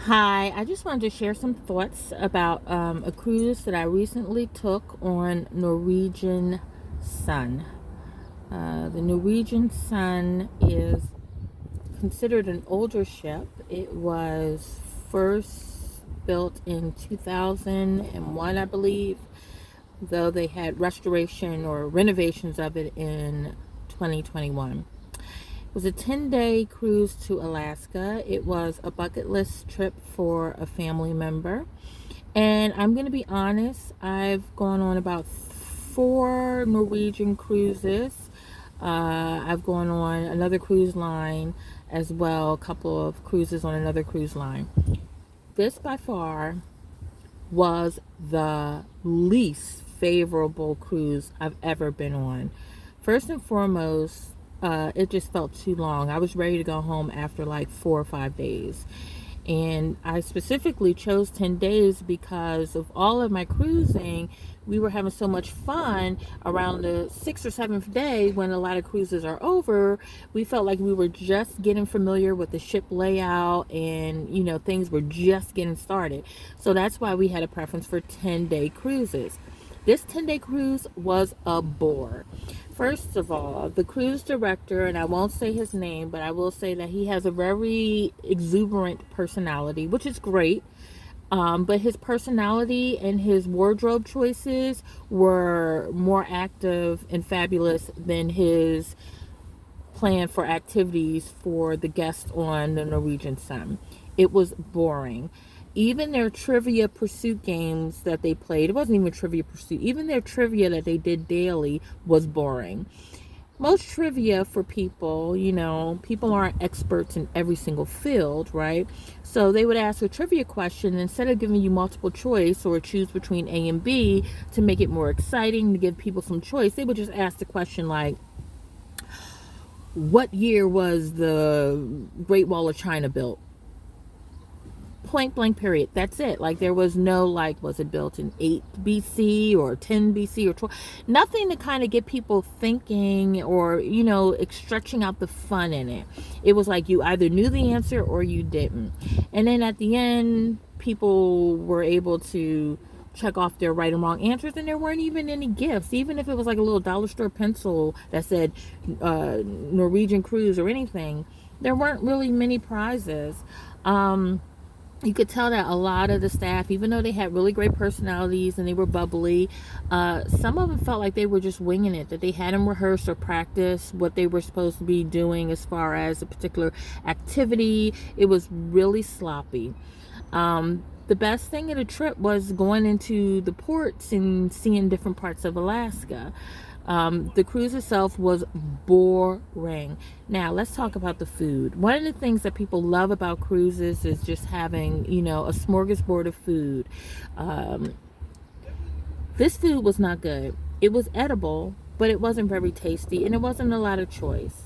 Hi, I just wanted to share some thoughts about a cruise that I recently took on Norwegian Sun. The Norwegian Sun is considered an older ship. It was first built in 2001, I believe, though they had restoration or renovations of it in 2021. It was a 10-day cruise to Alaska. It was a bucket list trip for a family member. And I'm going to be honest, I've gone on about 4 Norwegian cruises. I've gone on another cruise line as well, a couple of cruises on another cruise line. This by far was the least favorable cruise I've ever been on. First and foremost, it just felt too long. I was ready to go home after like 4 or 5 days. And I specifically chose 10 days because of all of my cruising. We were having so much fun around the 6th or 7th day when a lot of cruises are over. We felt like we were just getting familiar with the ship layout and, things were just getting started. So that's why we had a preference for 10-day cruises. This 10-day cruise was a bore. First of all, the cruise director, and I won't say his name, but I will say that he has a very exuberant personality, which is great. But his personality and his wardrobe choices were more active and fabulous than his plan for activities for the guests on the Norwegian Sun. It was boring. Even their trivia pursuit games that they played, it wasn't even trivia pursuit, even their trivia that they did daily was boring. Most trivia for people, people aren't experts in every single field, right? So they would ask a trivia question, instead of giving you multiple choice or choose between A and B to make it more exciting, to give people some choice, they would just ask the question like, what year was the Great Wall of China built? Point blank period. That's it. Like, there was no like, was it built in 8 BC or 10 BC or 12? Nothing to kind of get people thinking or stretching out the fun in it. It was like you either knew the answer or you didn't. And then at the end, people were able to check off their right and wrong answers, and there weren't even any gifts. Even if it was like a little dollar store pencil that said Norwegian cruise or anything, there weren't really many prizes. You could tell that a lot of the staff, even though they had really great personalities and they were bubbly, some of them felt like they were just winging it, that they hadn't rehearsed or practiced what they were supposed to be doing as far as a particular activity. It was really sloppy. The best thing of the trip was going into the ports and seeing different parts of Alaska. The cruise itself was boring. Now, let's talk about the food. One of the things that people love about cruises is just having, a smorgasbord of food. This food was not good. It was edible, but it wasn't very tasty, and it wasn't a lot of choice.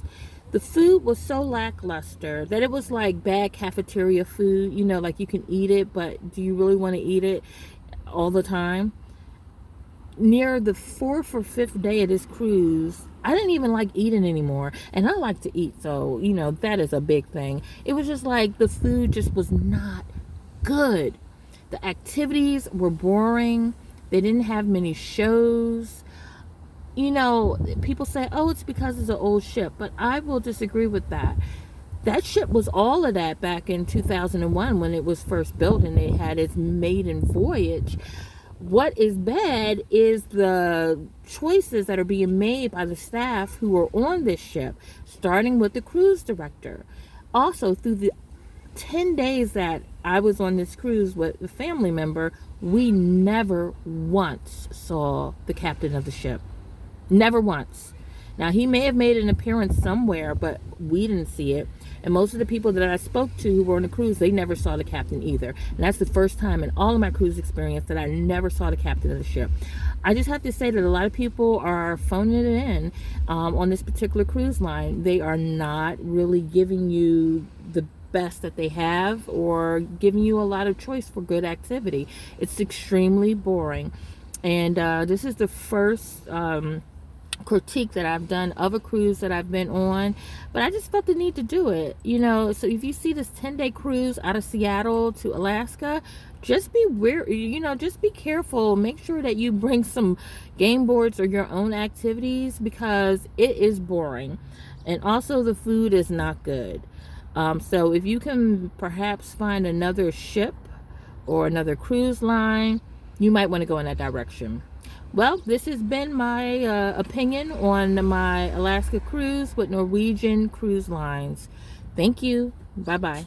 The food was so lackluster that it was like bad cafeteria food, like you can eat it, but do you really want to eat it all the time? Near the 4th or 5th day of this cruise, I didn't even like eating anymore. And I like to eat, so, that is a big thing. It was just like the food just was not good. The activities were boring. They didn't have many shows. People say, oh, it's because it's an old ship, but I will disagree with that. That ship was all of that back in 2001 when it was first built and it had its maiden voyage. What is bad is the choices that are being made by the staff who are on this ship, starting with the cruise director. Also, through the 10 days that I was on this cruise with a family member, we never once saw the captain of the ship. Never once. Now, he may have made an appearance somewhere, but we didn't see it. And most of the people that I spoke to who were on the cruise, they never saw the captain either. And that's the first time in all of my cruise experience that I never saw the captain of the ship. I just have to say that a lot of people are phoning it in on this particular cruise line. They are not really giving you the best that they have or giving you a lot of choice for good activity. It's extremely boring. And this is the first critique that I've done of a cruise that I've been on, but I just felt the need to do it, you know. So if you see this 10-day cruise out of Seattle to Alaska, just be weird, you know, just be careful. Make sure that you bring some game boards or your own activities, because it is boring, and also the food is not good. So if you can perhaps find another ship or another cruise line, you might want to go in that direction. Well, this has been my opinion on my Alaska cruise with Norwegian Cruise Lines. Thank you. Bye-bye.